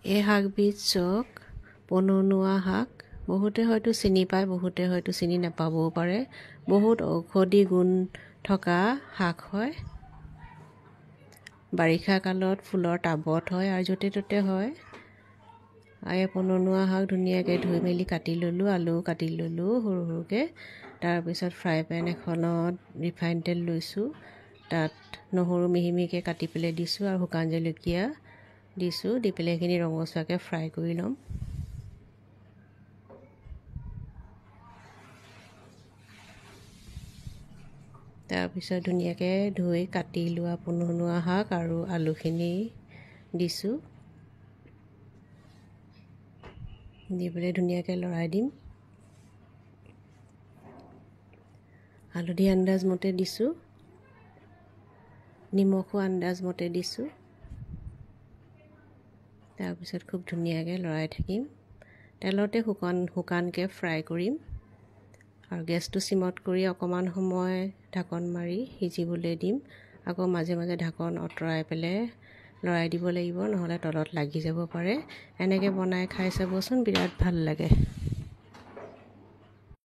এই শাকবিধ চক পননুৱা শাক। বহুতে হয়তো চিনি পায়, বহুতে হয়তো চিনি নাপাবও পাৰে। বহুত ঔষধি গুণ থকা শাক হয়। বাৰিষা কালত ফুলৰ টাবত হয় আৰু য'তে ত'তে হয়। এই পননুৱা শাক ধুনীয়াকৈ ধুই মেলি কাটি ল'লোঁ, আলু কাটি ল'লোঁ সৰু সৰুকৈ। তাৰপিছত ফ্ৰাই পেন এখনত ৰিফাইন তেল লৈছোঁ, তাত নহৰু মিহি মিহিকৈ কাটি পেলাই দিছোঁ আৰু শুকান জলকীয়া দিছোঁ। দি পেলাই সেইখিনি ৰঙচুৱাকৈ ফ্ৰাই কৰি ল'ম। তাৰপিছত ধুনীয়াকৈ ধুই কাটি লোৱা পননুৱা শাক আৰু আলুখিনি দিছোঁ। দি পেলাই ধুনীয়াকৈ লৰাই দিম। হালধি আন্দাজমতে দিছোঁ, নিমখো আন্দাজমতে দিছোঁ। তাৰপিছত খুব ধুনীয়াকৈ লৰাই থাকিম। তেলতে শুকানকৈ ফ্ৰাই কৰিম আৰু গেছটো চিমত কৰি অকণমান সময় ঢাকন মাৰি সিজিবলৈ দিম। আকৌ মাজে মাজে ঢাকন আঁতৰাই পেলাই লৰাই দিব লাগিব, নহ'লে তলত লাগি যাব পাৰে। এনেকৈ বনাই খাই চাবচোন, বিৰাট ভাল লাগে।